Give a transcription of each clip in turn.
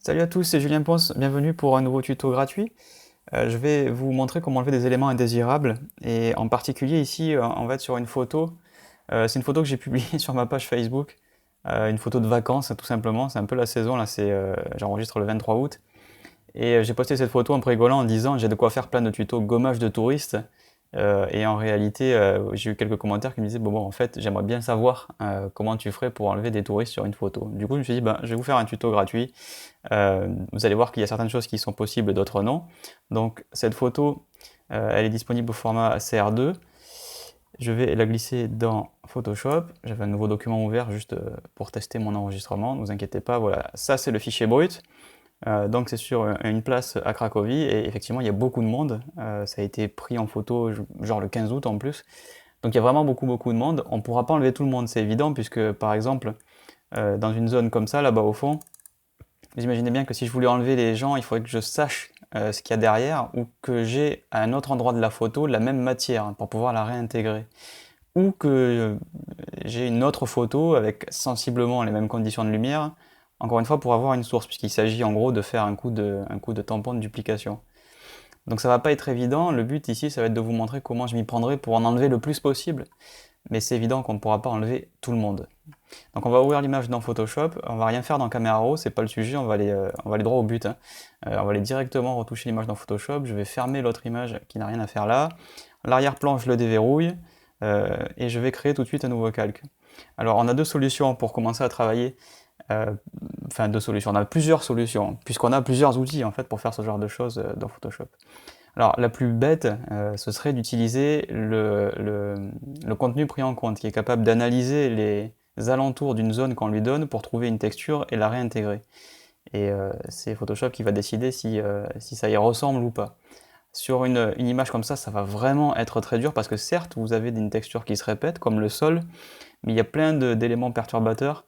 Salut à tous, c'est Julien Ponce, bienvenue pour un nouveau tuto gratuit. Je vais vous montrer comment enlever des éléments indésirables et en particulier ici on va être sur une photo. C'est une photo que j'ai publiée sur ma page Facebook, une photo de vacances tout simplement, c'est un peu la saison là, j'enregistre le 23 août et j'ai posté cette photo en rigolant en disant j'ai de quoi faire plein de tutos gommage de touristes. Et en réalité, j'ai eu quelques commentaires qui me disaient bon, en fait, j'aimerais bien savoir comment tu ferais pour enlever des touristes sur une photo. Du coup, je me suis dit, ben, je vais vous faire un tuto gratuit. Vous allez voir qu'il y a certaines choses qui sont possibles, d'autres non. Donc, cette photo, elle est disponible au format CR2. Je vais la glisser dans Photoshop. J'avais un nouveau document ouvert juste pour tester mon enregistrement. Ne vous inquiétez pas, voilà. Ça, c'est le fichier brut. Donc c'est sur une place à Cracovie et effectivement il y a beaucoup de monde. Ça a été pris en photo genre le 15 août en plus. Donc il y a vraiment beaucoup de monde. On ne pourra pas enlever tout le monde, c'est évident, puisque par exemple dans une zone comme ça, là-bas au fond, vous imaginez bien que si je voulais enlever les gens, il faudrait que je sache ce qu'il y a derrière ou que j'ai à un autre endroit de la photo la même matière pour pouvoir la réintégrer. Ou que j'ai une autre photo avec sensiblement les mêmes conditions de lumière, encore une fois pour avoir une source, puisqu'il s'agit en gros de faire un coup de tampon de duplication. Donc ça va pas être évident, le but ici ça va être de vous montrer comment je m'y prendrai pour en enlever le plus possible, mais c'est évident qu'on ne pourra pas enlever tout le monde. Donc on va ouvrir l'image dans Photoshop, on va rien faire dans Camera Raw, c'est pas le sujet, on va aller droit au but, hein. On va aller directement retoucher l'image dans Photoshop, je vais fermer l'autre image qui n'a rien à faire là, l'arrière-plan je le déverrouille, et je vais créer tout de suite un nouveau calque. Alors on a deux solutions pour commencer à travailler, enfin deux solutions, on a plusieurs solutions, puisqu'on a plusieurs outils en fait pour faire ce genre de choses dans Photoshop. Alors la plus bête, ce serait d'utiliser le contenu pris en compte, qui est capable d'analyser les alentours d'une zone qu'on lui donne pour trouver une texture et la réintégrer. Et c'est Photoshop qui va décider si ça y ressemble ou pas. Sur une image comme ça va vraiment être très dur parce que certes, vous avez une texture qui se répète, comme le sol, mais il y a plein d'éléments perturbateurs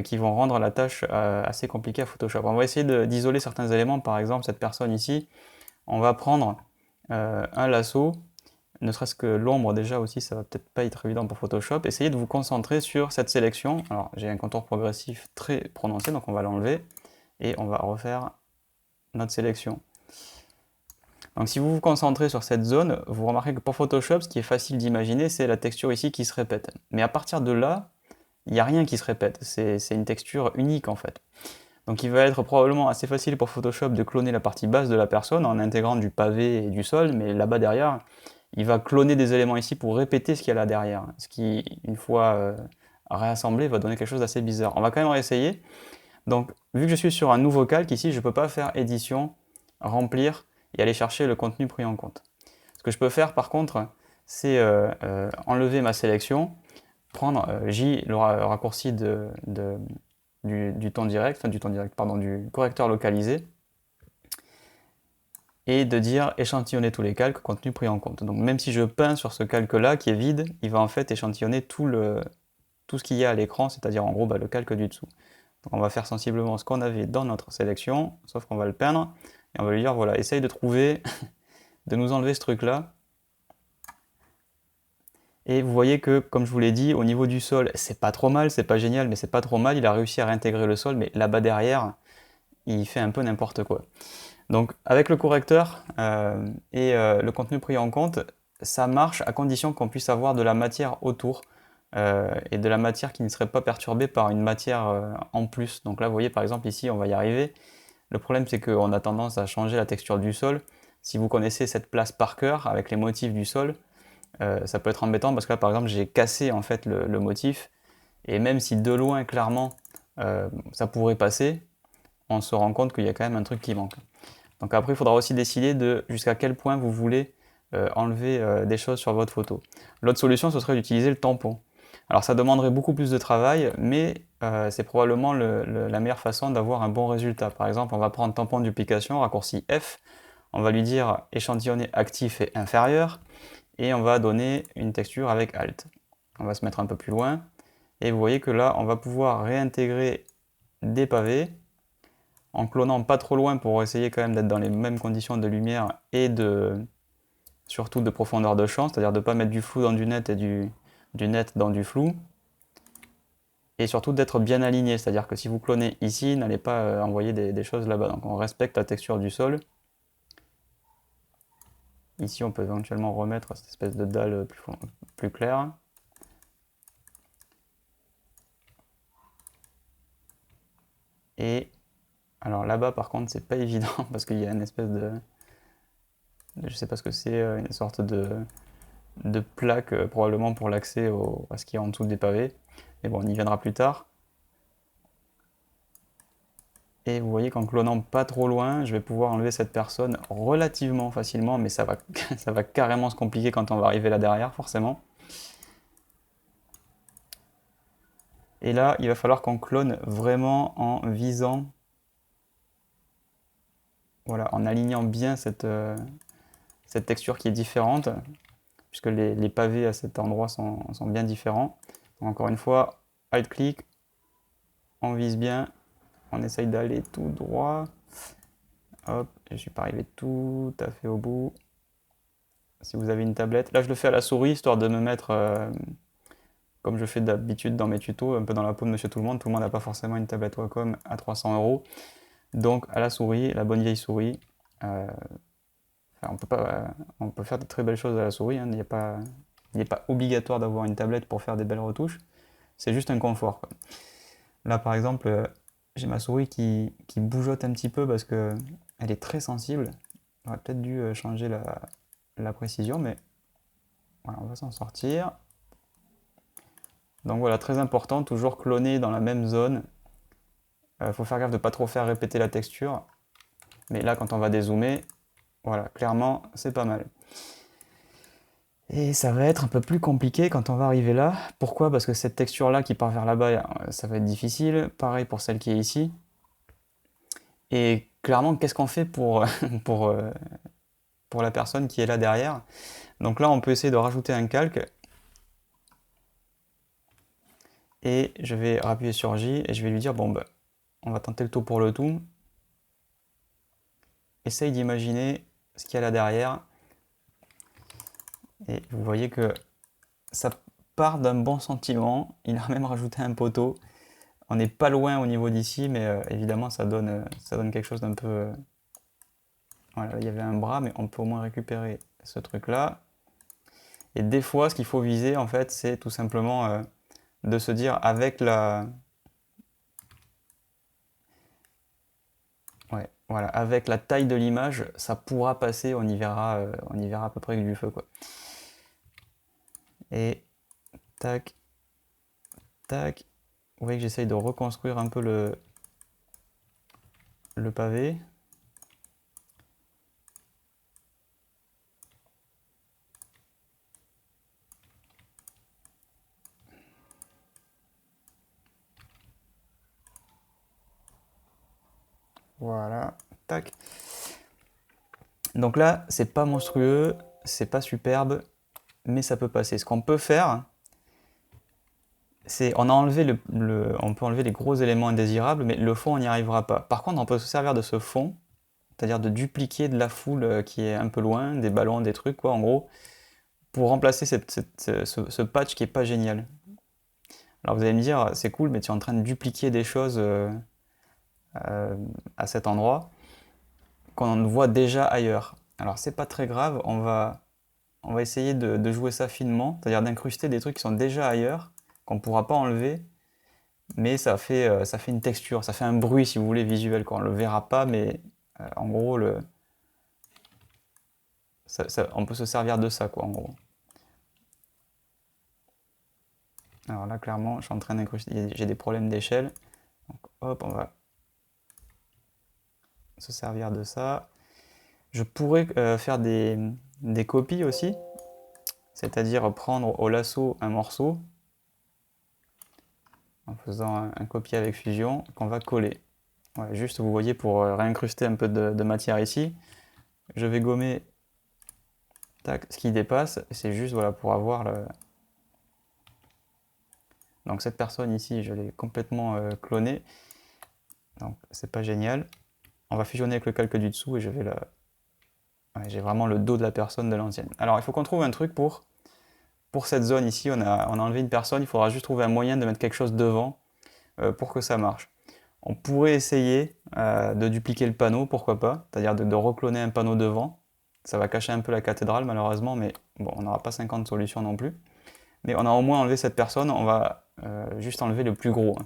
qui vont rendre la tâche assez compliquée à Photoshop. On va essayer d'isoler certains éléments, par exemple cette personne ici, on va prendre un lasso, ne serait-ce que l'ombre déjà aussi, ça va peut-être pas être évident pour Photoshop. Essayez de vous concentrer sur cette sélection. Alors j'ai un contour progressif très prononcé, donc on va l'enlever et on va refaire notre sélection. Donc si vous vous concentrez sur cette zone, vous remarquez que pour Photoshop, ce qui est facile d'imaginer, c'est la texture ici qui se répète. Mais à partir de là, il n'y a rien qui se répète, c'est une texture unique en fait. Donc il va être probablement assez facile pour Photoshop de cloner la partie basse de la personne en intégrant du pavé et du sol, mais là-bas derrière, il va cloner des éléments ici pour répéter ce qu'il y a là derrière. Ce qui, une fois réassemblé, va donner quelque chose d'assez bizarre. On va quand même réessayer. Donc vu que je suis sur un nouveau calque ici, je ne peux pas faire édition, remplir et aller chercher le contenu pris en compte. Ce que je peux faire par contre, c'est enlever ma sélection, prendre J, le raccourci du temps direct, enfin du temps direct, pardon, du correcteur localisé, et de dire échantillonner tous les calques, contenu pris en compte. Donc même si je peins sur ce calque-là qui est vide, il va en fait échantillonner tout ce qu'il y a à l'écran, c'est-à-dire en gros le calque du dessous. Donc on va faire sensiblement ce qu'on avait dans notre sélection, sauf qu'on va le peindre, et on va lui dire voilà, essaye de trouver, de nous enlever ce truc-là. Et vous voyez que, comme je vous l'ai dit, au niveau du sol, c'est pas trop mal, c'est pas génial, mais c'est pas trop mal, il a réussi à réintégrer le sol, mais là-bas derrière, il fait un peu n'importe quoi. Donc avec le correcteur et le contenu pris en compte, ça marche à condition qu'on puisse avoir de la matière autour et de la matière qui ne serait pas perturbée par une matière en plus. Donc là, vous voyez par exemple ici, on va y arriver. Le problème, c'est qu'on a tendance à changer la texture du sol. Si vous connaissez cette place par cœur avec les motifs du sol, ça peut être embêtant parce que là, par exemple, j'ai cassé en fait le motif et même si de loin, clairement, ça pourrait passer, on se rend compte qu'il y a quand même un truc qui manque. Donc après, il faudra aussi décider de jusqu'à quel point vous voulez enlever des choses sur votre photo. L'autre solution, ce serait d'utiliser le tampon. Alors ça demanderait beaucoup plus de travail, mais c'est probablement la meilleure façon d'avoir un bon résultat. Par exemple, on va prendre tampon de duplication, raccourci F, on va lui dire échantillonner actif et inférieur, et on va donner une texture avec Alt. On va se mettre un peu plus loin, et vous voyez que là, on va pouvoir réintégrer des pavés, en clonant pas trop loin pour essayer quand même d'être dans les mêmes conditions de lumière et surtout de profondeur de champ, c'est-à-dire de ne pas mettre du flou dans du net et du net dans du flou. et surtout d'être bien aligné, c'est-à-dire que si vous clonez ici, n'allez pas envoyer des choses là-bas. Donc on respecte la texture du sol. Ici, on peut éventuellement remettre cette espèce de dalle plus claire. Et alors là-bas, par contre, c'est pas évident parce qu'il y a une espèce je sais pas ce que c'est, une sorte de plaque probablement pour l'accès à ce qui est en dessous des pavés. Mais bon, on y viendra plus tard. Et vous voyez qu'en clonant pas trop loin, je vais pouvoir enlever cette personne relativement facilement, mais ça va, ça va carrément se compliquer quand on va arriver là derrière, forcément. Et là, il va falloir qu'on clone vraiment en visant, voilà, en alignant bien cette texture qui est différente, puisque les pavés à cet endroit sont bien différents. Donc encore une fois, Alt-clic, on vise bien, on essaye d'aller tout droit. Hop, je suis pas arrivé tout à fait au bout. Si vous avez une tablette, là je le fais à la souris, histoire de me mettre, comme je fais d'habitude dans mes tutos, un peu dans la peau de Monsieur Tout le monde n'a pas forcément une tablette Wacom à 300 euros. Donc à la souris, la bonne vieille souris. On peut faire de très belles choses à la souris, hein. Il n'est pas obligatoire d'avoir une tablette pour faire des belles retouches. C'est juste un confort, quoi. Là par exemple, j'ai ma souris qui bougeotte un petit peu parce que elle est très sensible. J'aurais peut-être dû changer la précision, mais voilà, on va s'en sortir. Donc voilà, très important, toujours cloner dans la même zone. Faut faire gaffe de ne pas trop faire répéter la texture. Mais là, quand on va dézoomer, voilà, clairement, c'est pas mal. Et ça va être un peu plus compliqué quand on va arriver là. Pourquoi? Parce que cette texture-là qui part vers là-bas, ça va être difficile. Pareil pour celle qui est ici. Et clairement, qu'est-ce qu'on fait pour, pour la personne qui est là derrière? Donc là, on peut essayer de rajouter un calque. Et je vais appuyer sur J et je vais lui dire, bon, bah, on va tenter le tout pour le tout. Essaye d'imaginer ce qu'il y a là derrière. Et vous voyez que ça part d'un bon sentiment. Il a même rajouté un poteau. On n'est pas loin au niveau d'ici, mais évidemment ça donne quelque chose d'un peu... Voilà, il y avait un bras, mais on peut au moins récupérer ce truc-là. Et des fois, ce qu'il faut viser, en fait, c'est tout simplement de se dire avec la... Ouais, voilà, avec la taille de l'image, ça pourra passer, on y verra à peu près du feu, quoi. Et tac, tac. Vous voyez que j'essaye de reconstruire un peu le pavé. Voilà, tac. Donc là, c'est pas monstrueux, c'est pas superbe, mais ça peut passer. Ce qu'on peut faire, c'est on a enlevé on peut enlever les gros éléments indésirables, mais le fond on n'y arrivera pas. Par contre, on peut se servir de ce fond, c'est-à-dire de dupliquer de la foule qui est un peu loin, des ballons, des trucs quoi, en gros, pour remplacer ce patch qui est pas génial. Alors vous allez me dire, c'est cool, mais tu es en train de dupliquer des choses à cet endroit qu'on voit déjà ailleurs. Alors c'est pas très grave, on va essayer de jouer ça finement, c'est-à-dire d'incruster des trucs qui sont déjà ailleurs, qu'on ne pourra pas enlever, mais ça fait une texture, ça fait un bruit si vous voulez visuel, quoi. On ne le verra pas, mais en gros, on peut se servir de ça, quoi, en gros. Alors là, clairement, je suis en train d'incruster, j'ai des problèmes d'échelle, donc hop, on va se servir de ça. Je pourrais faire des copies aussi, c'est-à-dire prendre au lasso un morceau, en faisant un copier avec Fusion, qu'on va coller. Voilà, juste vous voyez pour réincruster un peu de matière ici, je vais gommer tac, ce qui dépasse, c'est juste voilà, pour avoir le... Donc cette personne ici, je l'ai complètement clonée, donc c'est pas génial. On va fusionner avec le calque du dessous et je vais la... Ouais, j'ai vraiment le dos de la personne de l'ancienne. Alors il faut qu'on trouve un truc pour cette zone ici, on a enlevé une personne, il faudra juste trouver un moyen de mettre quelque chose devant. pour que ça marche. On pourrait essayer de dupliquer le panneau, pourquoi pas, c'est-à-dire de recloner un panneau devant. Ça va cacher un peu la cathédrale malheureusement, mais bon, on n'aura pas 50 solutions non plus. Mais on a au moins enlevé cette personne, on va juste enlever le plus gros, hein.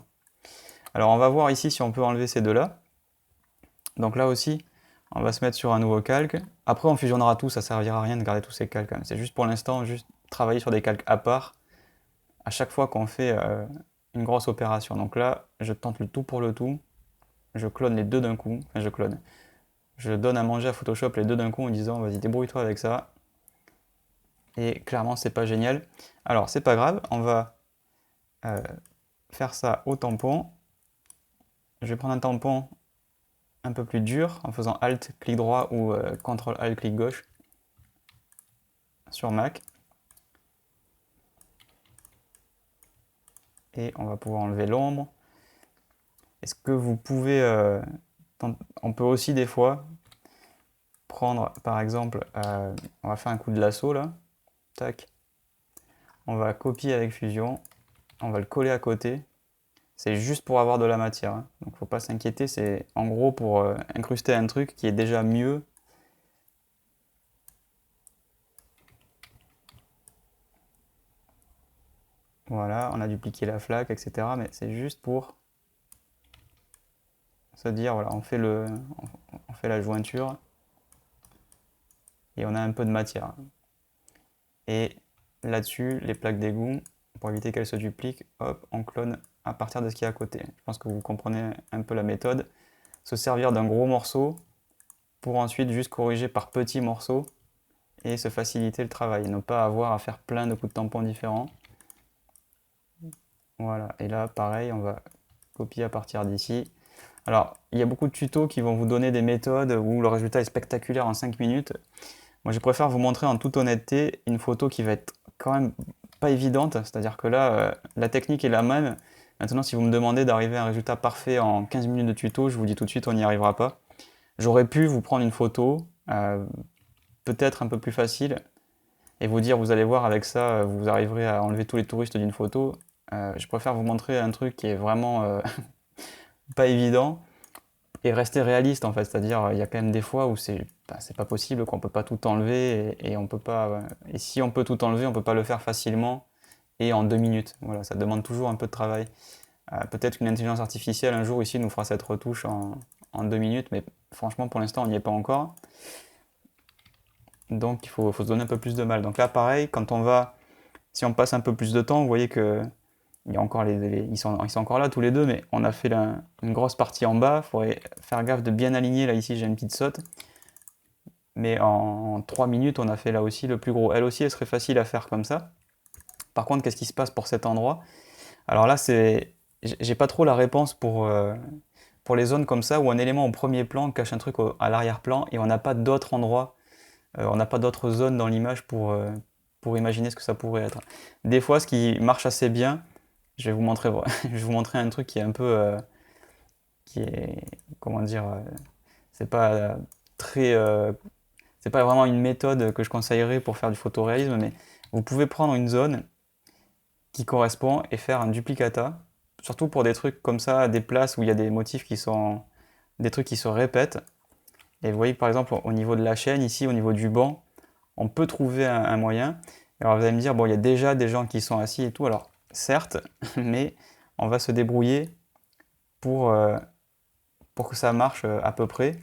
Alors on va voir ici si on peut enlever ces deux-là. Donc là aussi, on va se mettre sur un nouveau calque. Après on fusionnera tout, ça servira à rien de garder tous ces calques, hein. C'est juste pour l'instant, juste travailler sur des calques à part à chaque fois qu'on fait une grosse opération. Donc là, je tente le tout pour le tout. Je clone les deux d'un coup. Enfin, je clone. Je donne à manger à Photoshop les deux d'un coup en disant vas-y débrouille-toi avec ça. Et clairement c'est pas génial. Alors c'est pas grave, on va euh, faire ça au tampon. Je vais prendre un tampon un peu plus dur en faisant Alt, clic droit ou CTRL Alt, clic gauche sur Mac. Et on va pouvoir enlever l'ombre. Est-ce que vous pouvez... on peut aussi des fois prendre par exemple... on va faire un coup de lasso là. Tac. On va copier avec Fusion. On va le coller à côté. C'est juste pour avoir de la matière, hein. Donc faut pas s'inquiéter, c'est en gros pour incruster un truc qui est déjà mieux. Voilà, on a dupliqué la flaque, etc. Mais c'est juste pour se dire, voilà, on fait la jointure et on a un peu de matière. Et là-dessus, les plaques d'égout, pour éviter qu'elles se dupliquent, hop, on clone à partir de ce qui est à côté. Je pense que vous comprenez un peu la méthode. Se servir d'un gros morceau pour ensuite juste corriger par petits morceaux et se faciliter le travail, et ne pas avoir à faire plein de coups de tampon différents. Voilà, et là pareil, on va copier à partir d'ici. Alors, il y a beaucoup de tutos qui vont vous donner des méthodes où le résultat est spectaculaire en 5 minutes. Moi, je préfère vous montrer en toute honnêteté une photo qui va être quand même pas évidente, c'est-à-dire que là, la technique est la même. Maintenant, si vous me demandez d'arriver à un résultat parfait en 15 minutes de tuto, je vous dis tout de suite, on n'y arrivera pas. J'aurais pu vous prendre une photo, peut-être un peu plus facile, et vous dire, vous allez voir, avec ça, vous arriverez à enlever tous les touristes d'une photo. Je préfère vous montrer un truc qui est vraiment pas évident et rester réaliste en fait. C'est-à-dire, il y a quand même des fois où c'est pas possible, qu'on peut pas tout enlever et on peut pas. Et si on peut tout enlever, on peut pas le faire facilement et en 2 minutes. Voilà, ça demande toujours un peu de travail. Peut-être qu'une intelligence artificielle un jour ici nous fera cette retouche en 2 minutes, mais franchement pour l'instant on n'y est pas encore. Donc faut se donner un peu plus de mal. Donc là pareil, si on passe un peu plus de temps, vous voyez que il y a encore ils sont encore là tous les deux, mais on a fait une grosse partie en bas. Il faudrait faire gaffe de bien aligner. Là ici j'ai une petite saute. Mais en 3 minutes on a fait là aussi le plus gros. Elle aussi elle serait facile à faire comme ça. Par contre qu'est-ce qui se passe pour cet endroit? Alors là j'ai pas trop la réponse pour les zones comme ça où un élément au premier plan cache un truc à l'arrière-plan et on n'a pas d'autres endroits, on n'a pas d'autres zones dans l'image pour imaginer ce que ça pourrait être. Des fois ce qui marche assez bien, je vais vous montrer, je vais vous montrer un truc qui est un peu, qui est, comment dire, c'est pas très, c'est pas vraiment une méthode que je conseillerais pour faire du photoréalisme, mais vous pouvez prendre une zone qui correspond et faire un duplicata, surtout pour des trucs comme ça, des places où il y a des motifs des trucs qui se répètent. Et vous voyez que par exemple au niveau de la chaîne, ici au niveau du banc, on peut trouver un moyen. Alors vous allez me dire, bon, il y a déjà des gens qui sont assis et tout, alors certes, mais on va se débrouiller pour, euh, pour que ça marche à peu près.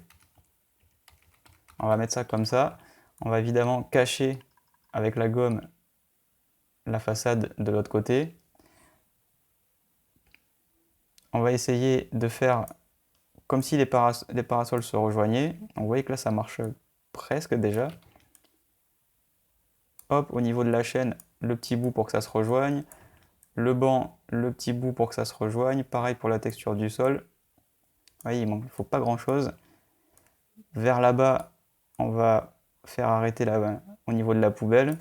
On va mettre ça comme ça. On va évidemment cacher avec la gomme la façade de l'autre côté. On va essayer de faire comme si les parasols se rejoignaient. Vous voyez que là ça marche presque déjà. Hop, au niveau de la chaîne, le petit bout pour que ça se rejoigne. Le banc, le petit bout pour que ça se rejoigne. Pareil pour la texture du sol. Vous voyez, il ne faut pas grand chose. Vers là-bas, on va faire arrêter là au niveau de la poubelle.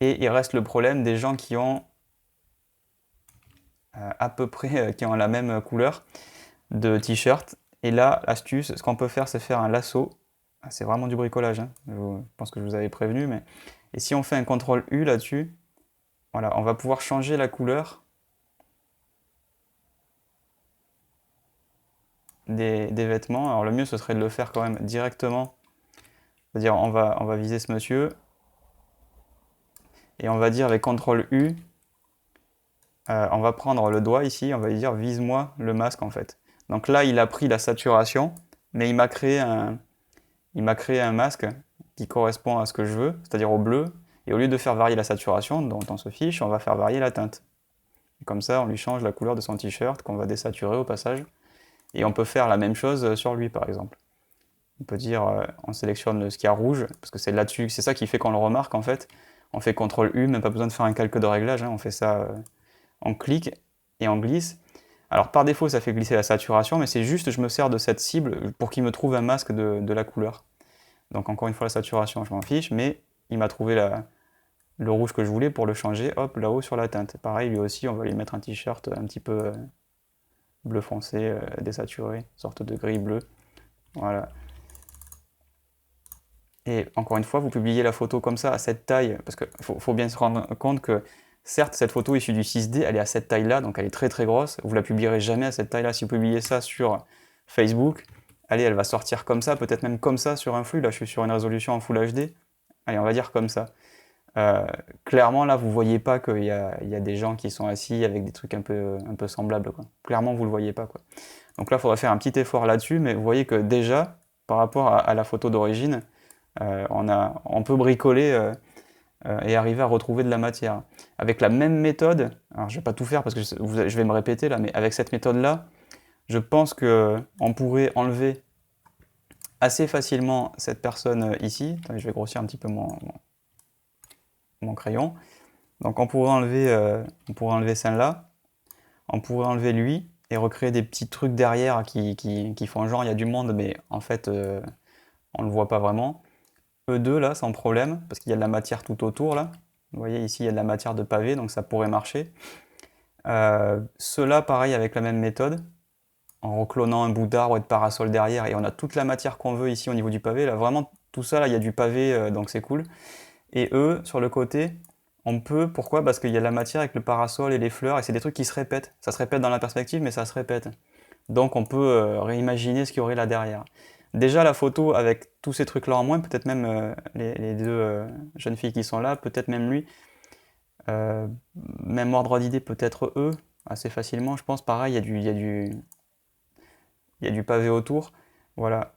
Et il reste le problème des gens qui ont à peu près qui ont la même couleur de t-shirt. Et là, astuce, ce qu'on peut faire, c'est faire un lasso. C'est vraiment du bricolage, hein. Je pense que je vous avais prévenu. Et si on fait un CTRL U là-dessus, voilà, on va pouvoir changer la couleur des vêtements. Alors le mieux ce serait de le faire quand même directement. C'est-à-dire on va viser ce monsieur et on va dire avec CTRL U, on va prendre le doigt ici, on va lui dire vise-moi le masque en fait. Donc là il a pris la saturation, mais il m'a créé un masque qui correspond à ce que je veux, c'est-à-dire au bleu. Et au lieu de faire varier la saturation, dont on se fiche, on va faire varier la teinte. Et comme ça, on lui change la couleur de son t-shirt, qu'on va désaturer au passage. Et on peut faire la même chose sur lui, par exemple. On peut dire, on sélectionne ce qui a rouge, parce que c'est là-dessus, c'est ça qui fait qu'on le remarque en fait. On fait CTRL U, même pas besoin de faire un calque de réglage, hein, on fait ça, on clique et on glisse. Alors par défaut, ça fait glisser la saturation, mais c'est juste, je me sers de cette cible pour qu'il me trouve un masque de la couleur. Donc encore une fois, la saturation, je m'en fiche, mais il m'a trouvé le rouge que je voulais pour le changer, hop, là-haut sur la teinte. Pareil, lui aussi, on va lui mettre un t-shirt un petit peu bleu foncé, désaturé, sorte de gris bleu. Voilà. Et encore une fois, vous publiez la photo comme ça, à cette taille, parce qu'il faut bien se rendre compte que, certes, cette photo issue du 6D, elle est à cette taille-là, donc elle est très très grosse. Vous la publierez jamais à cette taille-là. Si vous publiez ça sur Facebook, allez, elle va sortir comme ça, peut-être même comme ça sur un flux. Là, je suis sur une résolution en Full HD. Allez, on va dire comme ça. Euh, Clairement, là, vous voyez pas qu'il y a des gens qui sont assis avec des trucs un peu semblables, quoi. Clairement, vous le voyez pas, quoi. Donc là, il faudra faire un petit effort là-dessus, mais vous voyez que déjà, par rapport à la photo d'origine, on peut bricoler et arriver à retrouver de la matière. Avec la même méthode, alors je vais pas tout faire parce que je vais me répéter là, mais avec cette méthode-là, je pense qu'on pourrait enlever assez facilement cette personne ici. Attendez, je vais grossir un petit peu mon crayon. Donc on pourrait enlever celle-là, on pourrait enlever lui et recréer des petits trucs derrière qui font genre il y a du monde, mais en fait on ne le voit pas vraiment. Eux deux là, sans problème, parce qu'il y a de la matière tout autour là. Vous voyez ici il y a de la matière de pavé, donc ça pourrait marcher. Ceux-là pareil avec la même méthode, en reclonant un bout d'arbre et de parasol derrière, et on a toute la matière qu'on veut ici au niveau du pavé. Là vraiment tout ça là, il y a du pavé, donc c'est cool. Et eux, sur le côté, on peut, pourquoi? Parce qu'il y a de la matière avec le parasol et les fleurs, et c'est des trucs qui se répètent. Ça se répète dans la perspective, mais ça se répète. Donc on peut réimaginer ce qu'il y aurait là derrière. Déjà la photo avec tous ces trucs-là en moins, peut-être même les deux jeunes filles qui sont là, peut-être même lui, euh, même ordre d'idée, peut-être eux, assez facilement, je pense. Pareil, il y a du pavé autour. Voilà.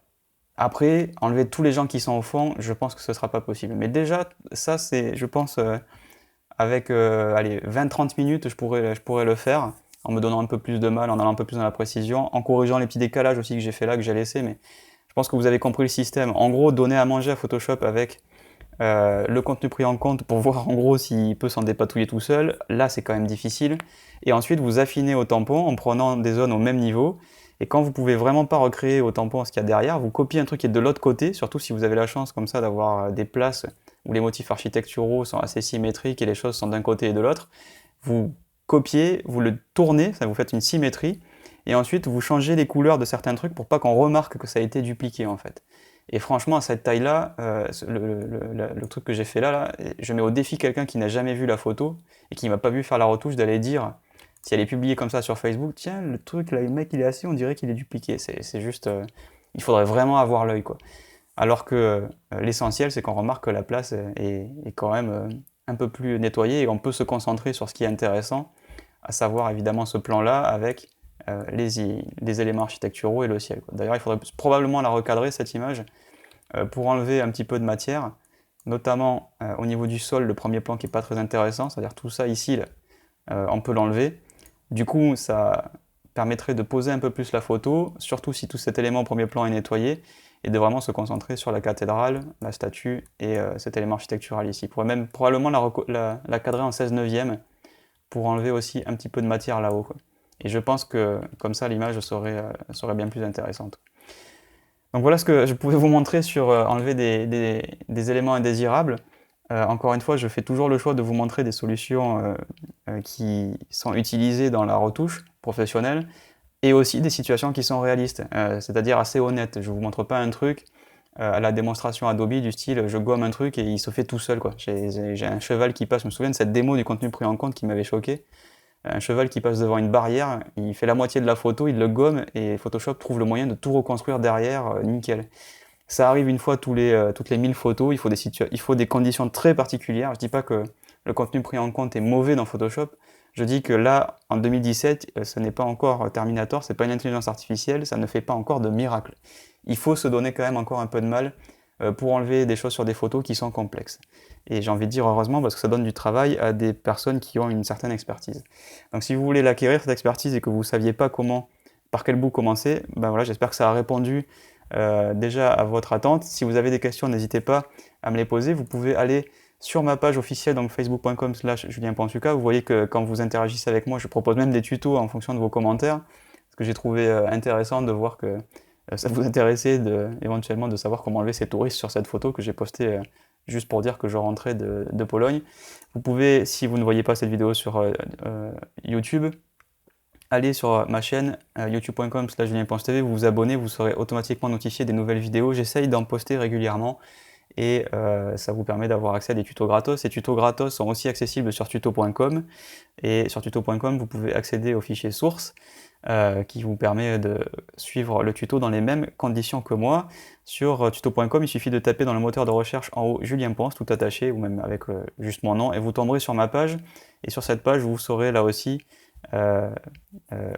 Après, enlever tous les gens qui sont au fond, je pense que ce ne sera pas possible. Mais déjà, ça, c'est, je pense, avec allez, 20-30 minutes, je pourrais le faire, en me donnant un peu plus de mal, en allant un peu plus dans la précision, en corrigeant les petits décalages aussi que j'ai fait là, que j'ai laissé. Mais je pense que vous avez compris le système. En gros, donner à manger à Photoshop avec le contenu pris en compte pour voir en gros s'il peut s'en dépatouiller tout seul. Là, c'est quand même difficile. Et ensuite, vous affinez au tampon en prenant des zones au même niveau. Et quand vous pouvez vraiment pas recréer au tampon ce qu'il y a derrière, vous copiez un truc qui est de l'autre côté, surtout si vous avez la chance comme ça d'avoir des places où les motifs architecturaux sont assez symétriques et les choses sont d'un côté et de l'autre. Vous copiez, vous le tournez, ça vous fait une symétrie, et ensuite vous changez les couleurs de certains trucs pour pas qu'on remarque que ça a été dupliqué en fait. Et franchement, à cette taille-là, le truc que j'ai fait là, je mets au défi quelqu'un qui n'a jamais vu la photo et qui m'a pas vu faire la retouche d'aller dire, si elle est publiée comme ça sur Facebook, tiens, le truc là, le mec il est assis, on dirait qu'il est dupliqué. C'est juste, il faudrait vraiment avoir l'œil quoi. Alors que l'essentiel, c'est qu'on remarque que la place est quand même un peu plus nettoyée et on peut se concentrer sur ce qui est intéressant, à savoir évidemment ce plan-là avec les éléments architecturaux et le ciel, quoi. D'ailleurs, il faudrait probablement la recadrer cette image pour enlever un petit peu de matière, notamment au niveau du sol, le premier plan qui n'est pas très intéressant, c'est-à-dire tout ça ici, là, on peut l'enlever. Du coup, ça permettrait de poser un peu plus la photo, surtout si tout cet élément au premier plan est nettoyé, et de vraiment se concentrer sur la cathédrale, la statue et cet élément architectural ici. On pourrait même probablement la cadrer en 16 neuvième pour enlever aussi un petit peu de matière là-haut, quoi. Et je pense que comme ça l'image serait bien plus intéressante. Donc voilà ce que je pouvais vous montrer sur enlever des éléments indésirables. Encore une fois, je fais toujours le choix de vous montrer des solutions qui sont utilisées dans la retouche professionnelle et aussi des situations qui sont réalistes, c'est-à-dire assez honnêtes. Je ne vous montre pas un truc à la démonstration Adobe du style je gomme un truc et il se fait tout seul, quoi. J'ai un cheval qui passe, je me souviens de cette démo du contenu pris en compte qui m'avait choqué. un cheval qui passe devant une barrière, il fait la moitié de la photo, il le gomme et Photoshop trouve le moyen de tout reconstruire derrière, nickel. Ça arrive une fois toutes les 1000 photos, il faut des conditions très particulières. Je dis pas que le contenu pris en compte est mauvais dans Photoshop, je dis que là, en 2017, ce n'est pas encore Terminator, c'est pas une intelligence artificielle, ça ne fait pas encore de miracle. Il faut se donner quand même encore un peu de mal pour enlever des choses sur des photos qui sont complexes. Et j'ai envie de dire heureusement parce que ça donne du travail à des personnes qui ont une certaine expertise. Donc si vous voulez l'acquérir, cette expertise, et que vous ne saviez pas par quel bout commencer, ben voilà, j'espère que ça a répondu déjà à votre attente. Si vous avez des questions, n'hésitez pas à me les poser. Vous pouvez aller sur ma page officielle, donc facebook.com/julien.suka. Vous voyez que quand vous interagissez avec moi, je propose même des tutos en fonction de vos commentaires, ce que j'ai trouvé intéressant de voir que ça vous intéressait éventuellement de savoir comment enlever ces touristes sur cette photo que j'ai postée juste pour dire que je rentrais de Pologne. Vous pouvez, si vous ne voyez pas cette vidéo sur YouTube, aller sur ma chaîne youtube.com/julien.tv, vous vous abonnez, vous serez automatiquement notifié des nouvelles vidéos. J'essaye d'en poster régulièrement et ça vous permet d'avoir accès à des tutos gratos. Ces tutos gratos sont aussi accessibles sur tuto.com et sur tuto.com vous pouvez accéder au fichier source qui vous permet de suivre le tuto dans les mêmes conditions que moi. Sur tuto.com, il suffit de taper dans le moteur de recherche en haut Julien Ponce, tout attaché, ou même avec juste mon nom, et vous tomberez sur ma page. Et sur cette page, vous serez là aussi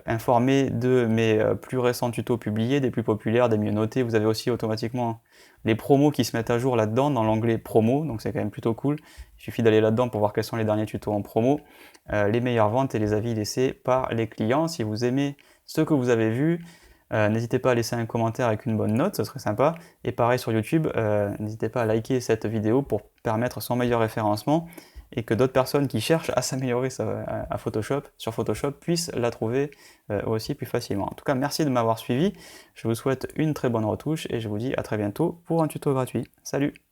informé de mes plus récents tutos publiés, des plus populaires, des mieux notés. Vous avez aussi automatiquement les promos qui se mettent à jour là-dedans, dans l'onglet promo, donc c'est quand même plutôt cool. Il suffit d'aller là-dedans pour voir quels sont les derniers tutos en promo, les meilleures ventes et les avis laissés par les clients. Si vous aimez ce que vous avez vu, n'hésitez pas à laisser un commentaire avec une bonne note, ce serait sympa. Et pareil sur YouTube, n'hésitez pas à liker cette vidéo pour permettre son meilleur référencement et que d'autres personnes qui cherchent à s'améliorer à Photoshop, sur Photoshop, puissent la trouver aussi plus facilement. En tout cas, merci de m'avoir suivi. Je vous souhaite une très bonne retouche et je vous dis à très bientôt pour un tuto gratuit. Salut!